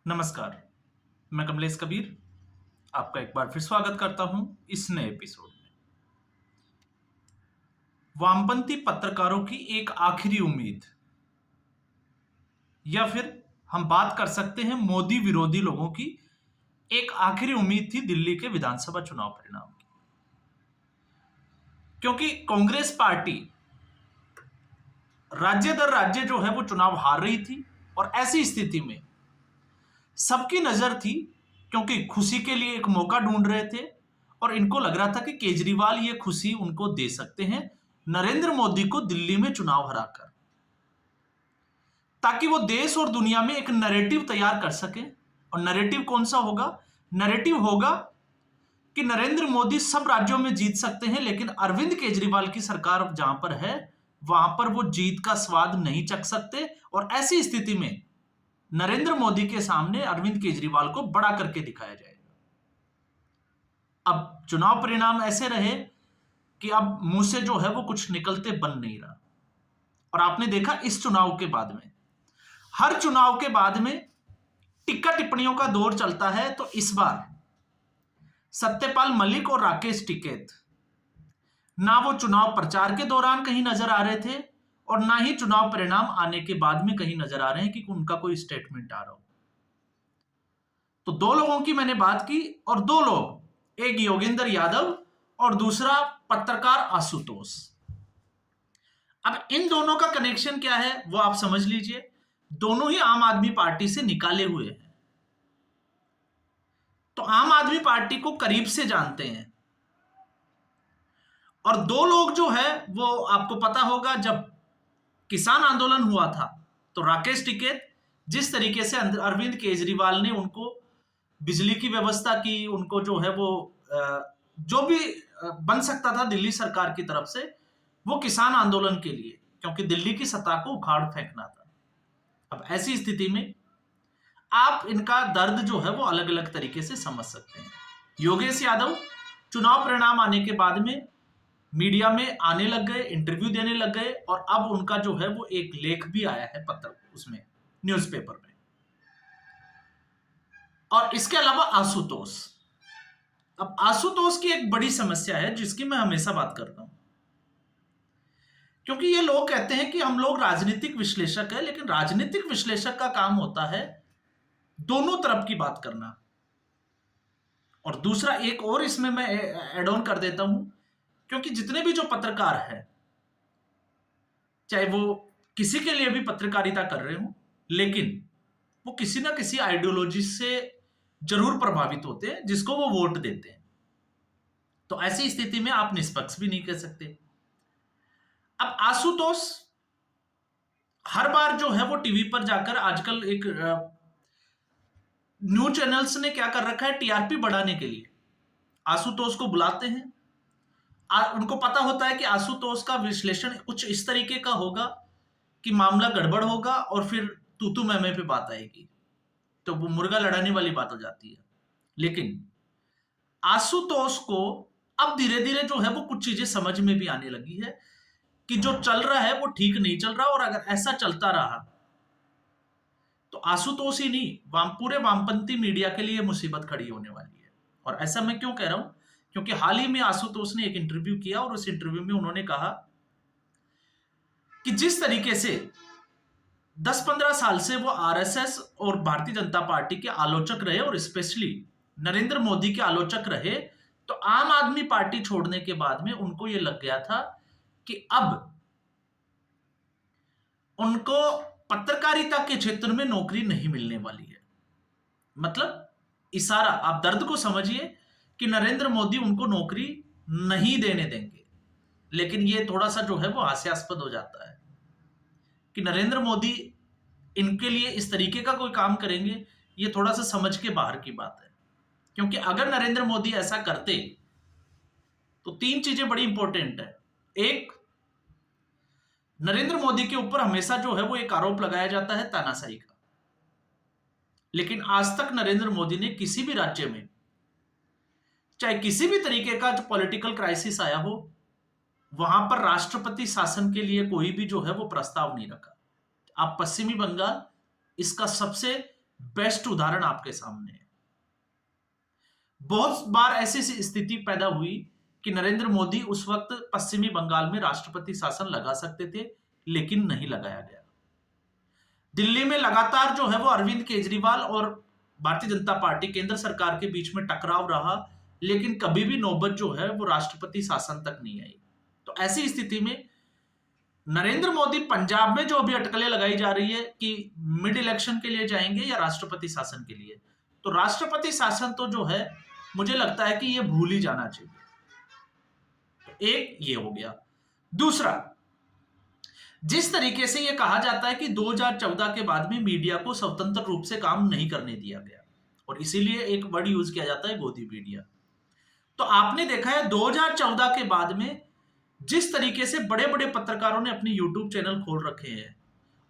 नमस्कार, मैं कमलेश कबीर आपका एक बार फिर स्वागत करता हूं इस नए एपिसोड में। वामपंथी पत्रकारों की एक आखिरी उम्मीद, या फिर हम बात कर सकते हैं मोदी विरोधी लोगों की एक आखिरी उम्मीद थी दिल्ली के विधानसभा चुनाव परिणाम की। क्योंकि कांग्रेस पार्टी राज्य दर राज्य जो है वो चुनाव हार रही थी और ऐसी स्थिति में सबकी नजर थी, क्योंकि खुशी के लिए एक मौका ढूंढ रहे थे और इनको लग रहा था कि केजरीवाल ये खुशी उनको दे सकते हैं नरेंद्र मोदी को दिल्ली में चुनाव हराकर, ताकि वो देश और दुनिया में एक नैरेटिव तैयार कर सके। और नैरेटिव कौन सा होगा? नैरेटिव होगा कि नरेंद्र मोदी सब राज्यों में जीत सकते हैं, लेकिन अरविंद केजरीवाल की सरकार जहां पर है वहां पर वो जीत का स्वाद नहीं चख सकते। और ऐसी स्थिति में नरेंद्र मोदी के सामने अरविंद केजरीवाल को बड़ा करके दिखाया जाएगा। अब चुनाव परिणाम ऐसे रहे कि अब मुंह से जो है वो कुछ निकलते बन नहीं रहा। और आपने देखा इस चुनाव के बाद में, हर चुनाव के बाद में टिक्का टिप्पणियों का दौर चलता है। तो इस बार सत्यपाल मलिक और राकेश टिकैत ना वो चुनाव प्रचार के दौरान कहीं नजर आ रहे थे और ना ही चुनाव परिणाम आने के बाद में कहीं नजर आ रहे हैं कि उनका कोई स्टेटमेंट आ रहा हो। तो दो लोगों की मैंने बात की, और दो लोग, एक योगेंद्र यादव और दूसरा पत्रकार आशुतोष। अब इन दोनों का कनेक्शन क्या है वो आप समझ लीजिए। दोनों ही आम आदमी पार्टी से निकाले हुए हैं, तो आम आदमी पार्टी को करीब से जानते हैं। और दो लोग जो है वो आपको पता होगा, जब किसान आंदोलन हुआ था तो राकेश टिकैत जिस तरीके से अरविंद केजरीवाल ने उनको बिजली की व्यवस्था की, उनको जो है वो जो भी बन सकता था दिल्ली सरकार की तरफ से, वो किसान आंदोलन के लिए, क्योंकि दिल्ली की सत्ता को उखाड़ फेंकना था। अब ऐसी स्थिति में आप इनका दर्द जो है वो अलग अलग तरीके से समझ सकते हैं। योगेश यादव चुनाव परिणाम आने के बाद में मीडिया में आने लग गए, इंटरव्यू देने लग गए, और अब उनका जो है वो एक लेख भी आया है पत्र, उसमें न्यूज़पेपर में। और इसके अलावा आशुतोष, अब आशुतोष की एक बड़ी समस्या है जिसकी मैं हमेशा बात करता हूं, क्योंकि ये लोग कहते हैं कि हम लोग राजनीतिक विश्लेषक हैं, लेकिन राजनीतिक विश्लेषक का काम होता है दोनों तरफ की बात करना। और दूसरा एक और इसमें मैं एड ऑन कर देता हूं, क्योंकि जितने भी जो पत्रकार हैं, चाहे वो किसी के लिए भी पत्रकारिता कर रहे हो, लेकिन वो किसी ना किसी आइडियोलॉजी से जरूर प्रभावित होते हैं जिसको वो वोट देते हैं। तो ऐसी स्थिति में आप निष्पक्ष भी नहीं कह सकते। अब आशुतोष हर बार जो है वो टीवी पर जाकर, आजकल एक न्यूज चैनल्स ने क्या कर रखा है, टीआरपी बढ़ाने के लिए आशुतोष को बुलाते हैं। उनको पता होता है कि आशुतोष का विश्लेषण कुछ इस तरीके का होगा कि मामला गड़बड़ होगा और फिर तू मैं पे बात आएगी, तो वो मुर्गा लड़ाने वाली बात हो जाती है। लेकिन आशुतोष को अब धीरे धीरे जो है वो कुछ चीजें समझ में भी आने लगी है कि जो चल रहा है वो ठीक नहीं चल रहा, और अगर ऐसा चलता रहा तो आशुतोष ही नहीं, पूरे वामपंथी मीडिया के लिए मुसीबत खड़ी होने वाली है। और ऐसा मैं क्यों कह रहा हूं? क्योंकि हाल ही में आशुतोष ने एक इंटरव्यू किया, और उस इंटरव्यू में उन्होंने कहा कि जिस तरीके से 10-15 साल से वो आरएसएस और भारतीय जनता पार्टी के आलोचक रहे, और स्पेशली नरेंद्र मोदी के आलोचक रहे, तो आम आदमी पार्टी छोड़ने के बाद में उनको ये लग गया था कि अब उनको पत्रकारिता के क्षेत्र में नौकरी नहीं मिलने वाली है। मतलब इशारा, आप दर्द को समझिए कि नरेंद्र मोदी उनको नौकरी नहीं देने देंगे। लेकिन ये थोड़ा सा जो है वो हास्यास्पद हो जाता है कि नरेंद्र मोदी इनके लिए इस तरीके का कोई काम करेंगे, ये थोड़ा सा समझ के बाहर की बात है। क्योंकि अगर नरेंद्र मोदी ऐसा करते तो तीन चीजें बड़ी इंपॉर्टेंट है। एक, नरेंद्र मोदी के ऊपर हमेशा जो है वो एक आरोप लगाया जाता है तानाशाही का, लेकिन आज तक नरेंद्र मोदी ने किसी भी राज्य में, चाहे किसी भी तरीके का जो पॉलिटिकल क्राइसिस आया हो, वहां पर राष्ट्रपति शासन के लिए कोई भी जो है वो प्रस्ताव नहीं रखा। आप पश्चिमी बंगाल इसका सबसे बेस्ट उदाहरण आपके सामने है। बहुत बार ऐसी स्थिति पैदा हुई कि नरेंद्र मोदी उस वक्त पश्चिमी बंगाल में राष्ट्रपति शासन लगा सकते थे, लेकिन नहीं लगाया गया। दिल्ली में लगातार जो है वो अरविंद केजरीवाल और भारतीय जनता पार्टी केंद्र सरकार के बीच में टकराव रहा, लेकिन कभी भी नौबत जो है वो राष्ट्रपति शासन तक नहीं आई। तो ऐसी स्थिति में नरेंद्र मोदी पंजाब में जो अभी अटकलें लगाई जा रही है कि मिड इलेक्शन के लिए जाएंगे या राष्ट्रपति शासन के लिए, तो राष्ट्रपति शासन तो जो है मुझे लगता है कि ये भूल ही जाना चाहिए। एक ये हो गया। दूसरा, जिस तरीके से ये कहा जाता है कि 2014 के बाद में मीडिया को स्वतंत्र रूप से काम नहीं करने दिया गया, और इसीलिए एक वर्ड यूज किया जाता है गोदी मीडिया। तो आपने देखा है 2014 के बाद में जिस तरीके से बड़े बड़े पत्रकारों ने अपने यूट्यूब चैनल खोल रखे हैं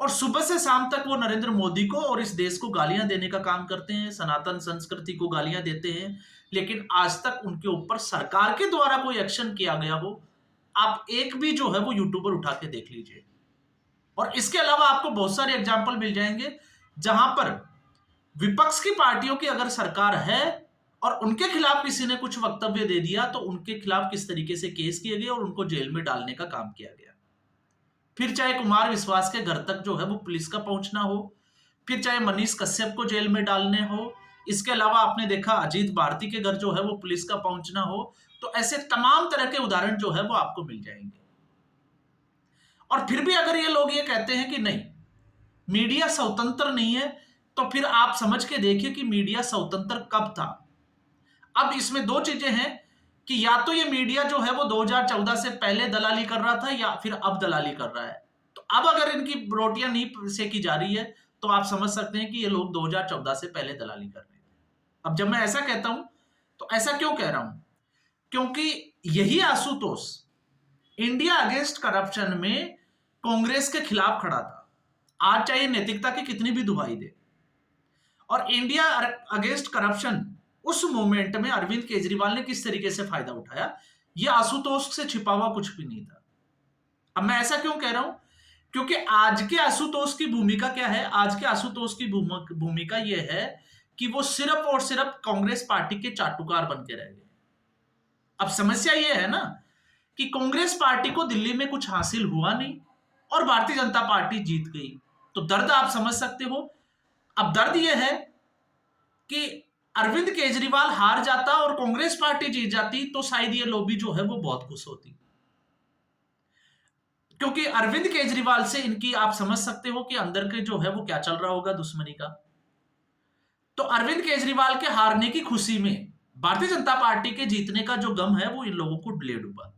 और सुबह से शाम तक वो नरेंद्र मोदी को और इस देश को गालियां देने का काम करते हैं, सनातन संस्कृति को गालियां देते हैं, लेकिन आज तक उनके ऊपर सरकार के द्वारा कोई एक्शन किया गया हो, आप एक भी जो है वो यूट्यूबर उठा के देख लीजिए। और इसके अलावा आपको बहुत सारे एग्जाम्पल मिल जाएंगे जहां पर विपक्ष की पार्टियों की अगर सरकार है और उनके खिलाफ किसी ने कुछ वक्तव्य दे दिया तो उनके खिलाफ किस तरीके से केस किए गए और उनको जेल में डालने का काम किया गया। फिर चाहे कुमार विश्वास के घर तक जो है वो पुलिस का पहुंचना हो, फिर चाहे मनीष कश्यप को जेल में डालने हो, इसके अलावा आपने देखा अजीत भारती के घर जो है वो पुलिस का पहुंचना हो, तो ऐसे तमाम तरह के उदाहरण जो है वो आपको मिल जाएंगे। और फिर भी अगर ये लोग ये कहते हैं कि नहीं मीडिया स्वतंत्र नहीं है, तो फिर आप समझ के देखिए कि मीडिया स्वतंत्र कब था। अब इसमें दो चीजें हैं कि या तो ये मीडिया जो है वो 2014 से पहले दलाली कर रहा था या फिर अब दलाली कर रहा है। तो अब अगर इनकी रोटियां नहीं सेकी जा रही है तो आप समझ सकते हैं कि ये लोग 2014 से पहले दलाली कर रहे थे। अब जब मैं ऐसा कहता हूं तो ऐसा क्यों कह रहा हूं, क्योंकि यही आशुतोष इंडिया अगेंस्ट करप्शन में कांग्रेस के खिलाफ खड़ा था। आज चाहे नैतिकता की कितनी भी दुहाई दे, और इंडिया अगेंस्ट करप्शन उस मोमेंट में अरविंद केजरीवाल ने किस तरीके से फायदा उठाया, यह आशुतोष से छिपा हुआ कुछ भी नहीं था। अब मैं ऐसा क्यों कह रहा हूं, क्योंकि आज के आशुतोष की भूमिका क्या है? आज के आशुतोष की भूमिका यह है कि वो सिर्फ और सिर्फ कांग्रेस पार्टी के चाटुकार बन के रह गए। अब समस्या यह है ना कि कांग्रेस पार्टी को दिल्ली में कुछ हासिल हुआ नहीं और भारतीय जनता पार्टी जीत गई। तो दर्द आप समझ सकते हो। अब दर्द यह है कि अरविंद केजरीवाल हार जाता और कांग्रेस पार्टी जीत जाती तो शायद ये लॉबी जो है वो बहुत खुश होती, क्योंकि अरविंद केजरीवाल से इनकी आप समझ सकते हो कि अंदर के जो है वो क्या चल रहा होगा दुश्मनी का। तो अरविंद केजरीवाल के हारने की खुशी में भारतीय जनता पार्टी के जीतने का जो गम है वो इन लोगों को डले डूबा।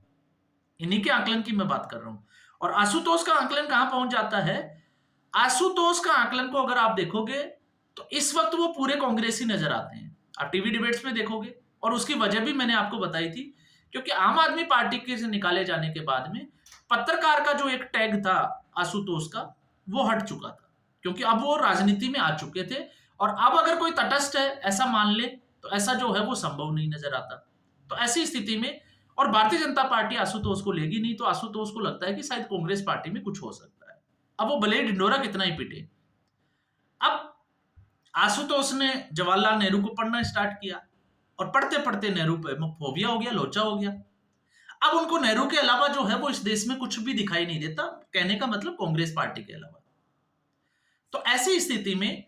इन्हीं के आकलन की मैं बात कर रहा हूं। और आशुतोष का आकलन कहां पहुंच जाता है? आशुतोष का आकलन को अगर आप देखोगे तो इस वक्त वो पूरे कांग्रेसी नजर आते हैं। आप टीवी डिबेट्स में देखोगे, और उसकी वजह भी मैंने आपको बताई थी, क्योंकि आम आदमी पार्टी के से निकाले जाने के बाद में पत्रकार का जो एक टैग था आशुतोष का वो हट चुका था, क्योंकि अब वो राजनीति में आ चुके थे। और अब अगर कोई तटस्थ है ऐसा मान ले तो ऐसा जो है वो संभव नहीं नजर आता। तो ऐसी स्थिति में, और भारतीय जनता पार्टी आशुतोष को लेगी नहीं, तो आशुतोष को लगता है कि शायद कांग्रेस पार्टी में कुछ हो सकता है। अब वो भले ढिंडोरा कितना ही पिटे। अब आशुतोष ने जवाहरलाल नेहरू को पढ़ना स्टार्ट किया और पढ़ते पढ़ते नेहरू पे फोबिया हो गया, लोचा हो गया। अब उनको नेहरू के अलावा जो है वो इस देश में कुछ भी दिखाई नहीं देता, कहने का मतलब कांग्रेस पार्टी के अलावा। तो ऐसी स्थिति में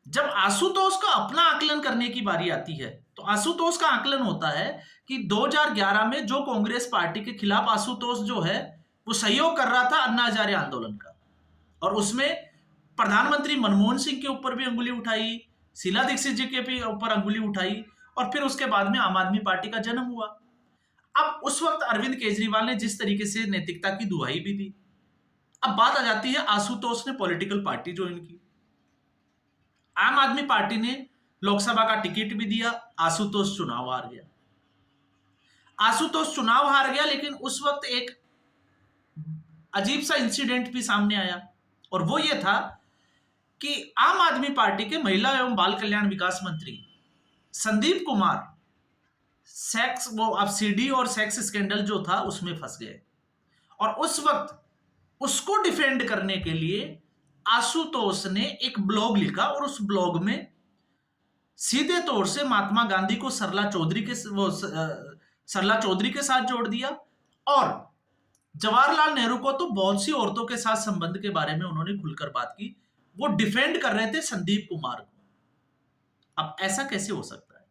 जब आशुतोष का अपना आकलन करने की बारी आती है तो आशुतोष का आकलन होता है कि 2011 में जो कांग्रेस पार्टी के खिलाफ आशुतोष जो है वो सहयोग कर रहा था अन्ना हजारे आंदोलन का, और उसमें प्रधानमंत्री मनमोहन सिंह के ऊपर भी अंगुली उठाई, शीला दीक्षित जी के भी ऊपर अंगुली उठाई, और फिर उसके बाद में आम आदमी पार्टी का जन्म हुआ। अब उस वक्त अरविंद केजरीवाल ने जिस तरीके से नैतिकता की दुहाई भी दी। अब बात आ जाती है आशुतोष ने पॉलिटिकल पार्टी ज्वाइन की, आम आदमी पार्टी ने लोकसभा का टिकट भी दिया, आशुतोष चुनाव हार गया। आशुतोष चुनाव हार गया, लेकिन उस वक्त एक अजीब सा इंसिडेंट भी सामने आया, और वो ये था कि आम आदमी पार्टी के महिला एवं बाल कल्याण विकास मंत्री संदीप कुमार सेक्स वो अब सीडी और सेक्स स्कैंडल जो था उसमें फंस गए, और उस वक्त उसको डिफेंड करने के लिए आशुतोष ने एक ब्लॉग लिखा और उस ब्लॉग में सीधे तौर से महात्मा गांधी को सरला चौधरी के साथ जोड़ दिया और जवाहरलाल नेहरू को तो बहुत सी औरतों के साथ संबंध के बारे में उन्होंने खुलकर बात की। वो डिफेंड कर रहे थे संदीप कुमार को। अब ऐसा कैसे हो सकता है?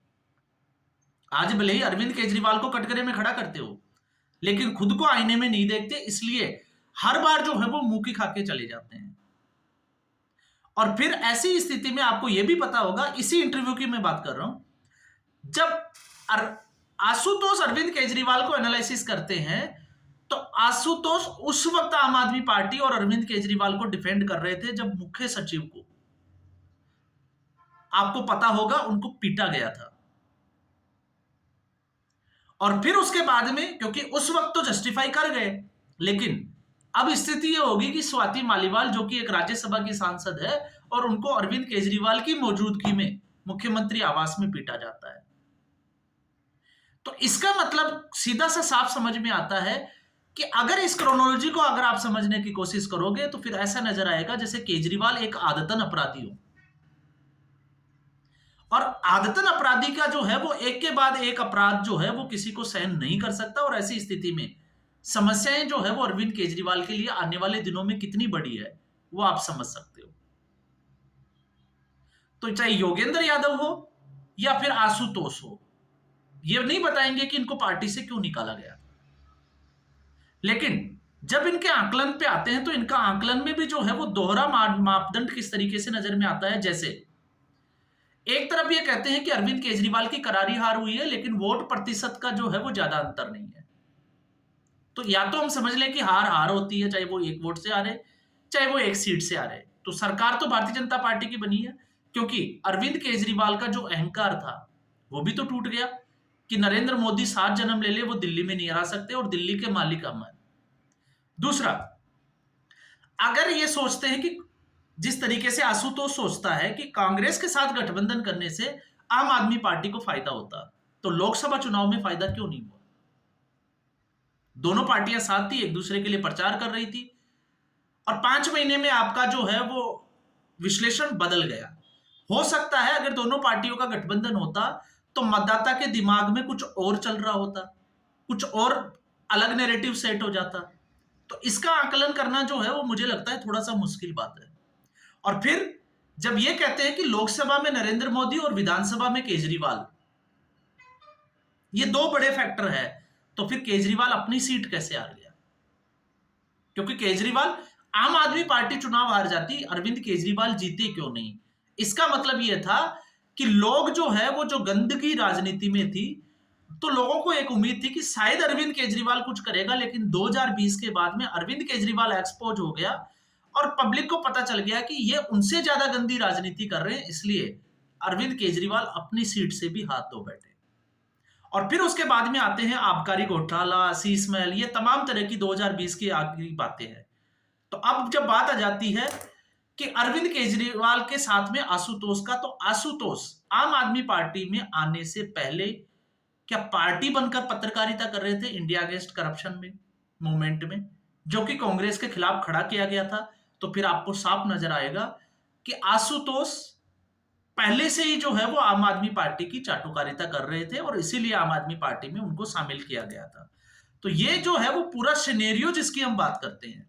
आज भले ही अरविंद केजरीवाल को कटघरे में खड़ा करते हो, लेकिन खुद को आईने में नहीं देखते, इसलिए हर बार जो है वो मुंह की खाके चले जाते हैं। और फिर ऐसी स्थिति में आपको यह भी पता होगा, इसी इंटरव्यू की मैं बात कर रहा हूं, जब आशुतोष अरविंद केजरीवाल को एनालिसिस करते हैं तो आशुतोष उस वक्त आम आदमी पार्टी और अरविंद केजरीवाल को डिफेंड कर रहे थे जब मुख्य सचिव को, आपको पता होगा, उनको पीटा गया था। और फिर उसके बाद में, क्योंकि उस वक्त तो जस्टिफाई कर गए, लेकिन अब स्थिति यह होगी कि स्वाति मालीवाल जो कि एक राज्यसभा की सांसद है और उनको अरविंद केजरीवाल की मौजूदगी में मुख्यमंत्री आवास में पीटा जाता है। तो इसका मतलब सीधा सा साफ समझ में आता है कि अगर इस क्रोनोलॉजी को अगर आप समझने की कोशिश करोगे तो फिर ऐसा नजर आएगा जैसे केजरीवाल एक आदतन अपराधी हो। और आदतन अपराधी का जो है वो एक के बाद एक अपराध जो है वो किसी को सहन नहीं कर सकता, और ऐसी स्थिति में समस्याएं जो है वो अरविंद केजरीवाल के लिए आने वाले दिनों में कितनी बड़ी है वो आप समझ सकते हो। तो चाहे योगेंद्र यादव हो या फिर आशुतोष हो, ये नहीं बताएंगे कि इनको पार्टी से क्यों निकाला गया, लेकिन जब इनके आकलन पे आते हैं तो इनका आकलन में भी जो है वो दोहरा मापदंड किस तरीके से नजर में आता है। जैसे एक तरफ ये कहते हैं कि अरविंद केजरीवाल की करारी हार हुई है, लेकिन वोट प्रतिशत का जो है वो ज्यादा अंतर नहीं है। तो या तो हम समझ लें कि हार हार होती है, चाहे वो एक वोट से आ रहे चाहे वो एक सीट से आ रहे। तो सरकार तो भारतीय जनता पार्टी की बनी है, क्योंकि अरविंद केजरीवाल का जो अहंकार था वो भी तो टूट गया कि नरेंद्र मोदी 7 जन्म ले ले वो दिल्ली में नहीं हरा सकते और दिल्ली के मालिक हम हैं। दूसरा, अगर ये सोचते हैं कि जिस तरीके से आशुतोष सोचता है कि कांग्रेस के साथ गठबंधन करने से आम आदमी पार्टी को फायदा होता, तो लोकसभा चुनाव में फायदा क्यों नहीं हुआ? दोनों पार्टियां साथ थी, एक दूसरे के लिए प्रचार कर रही थी, और 5 महीने में आपका जो है वो विश्लेषण बदल गया। हो सकता है अगर दोनों पार्टियों का गठबंधन होता तो मतदाता के दिमाग में कुछ और चल रहा होता, कुछ और अलग नैरेटिव सेट हो जाता। तो इसका आकलन करना जो है वो मुझे लगता है थोड़ा सा मुश्किल बात है। और फिर जब ये कहते हैं कि लोकसभा में नरेंद्र मोदी और विधानसभा में केजरीवाल, ये 2 बड़े फैक्टर है, तो फिर केजरीवाल अपनी सीट कैसे हार गया? क्योंकि केजरीवाल, आम आदमी पार्टी चुनाव हार जाती, अरविंद केजरीवाल जीते क्यों नहीं? इसका मतलब यह था कि लोग जो है वो जो गंदगी राजनीति में थी, तो लोगों को एक उम्मीद थी कि शायद अरविंद केजरीवाल कुछ करेगा, लेकिन 2020 के बाद में अरविंद केजरीवाल एक्सपोज हो गया और पब्लिक को पता चल गया कि ये उनसे ज्यादा गंदी राजनीति कर रहे हैं, इसलिए अरविंद केजरीवाल अपनी सीट से भी हाथ धो बैठे। और फिर उसके बाद में आते हैं आबकारी घोटाला, शीश महल, ये तमाम तरह की 2020 की आखिरी बातें हैं। तो अब जब बात आ जाती है कि अरविंद केजरीवाल के साथ में आशुतोष का, तो आशुतोष आम आदमी पार्टी में आने से पहले क्या पार्टी बनकर पत्रकारिता कर रहे थे इंडिया अगेंस्ट करप्शन में मूवमेंट में, जो कि कांग्रेस के खिलाफ खड़ा किया गया था। तो फिर आपको साफ नजर आएगा कि आशुतोष पहले से ही जो है वो आम आदमी पार्टी की चाटुकारिता कर रहे थे और इसीलिए आम आदमी पार्टी में उनको शामिल किया गया था। तो ये जो है वो पूरा सिनेरियो जिसकी हम बात करते हैं,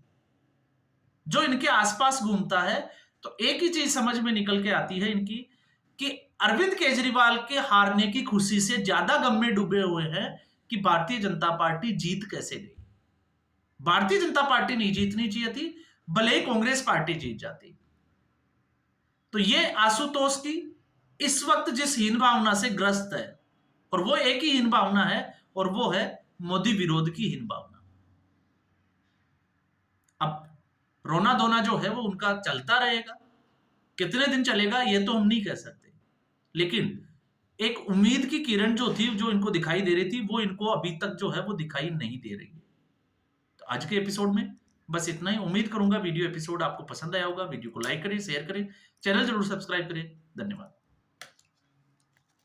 जो इनके आसपास घूमता है, तो एक ही चीज समझ में निकल के आती है इनकी कि अरविंद केजरीवाल के हारने की खुशी से ज्यादा गम में डूबे हुए हैं कि भारतीय जनता पार्टी जीत कैसे गई। भारतीय जनता पार्टी नहीं जीतनी चाहिए थी, भले ही कांग्रेस पार्टी जीत जाती। तो ये आशुतोष की इस वक्त जिस हीन भावना से ग्रस्त है, और वो एक ही हीन भावना है, और वो है मोदी विरोध की हीन भावना। अब रोना धोना जो है वो उनका चलता रहेगा, कितने दिन चलेगा ये तो हम नहीं कह सकते, लेकिन एक उम्मीद की किरण जो थी, जो इनको दिखाई दे रही थी, वो इनको अभी तक जो है वो दिखाई नहीं दे रही है। तो आज के एपिसोड में बस इतना ही। उम्मीद करूंगा वीडियो एपिसोड आपको पसंद आया होगा। वीडियो को लाइक करें, शेयर करें, चैनल जरूर सब्सक्राइब करें। धन्यवाद।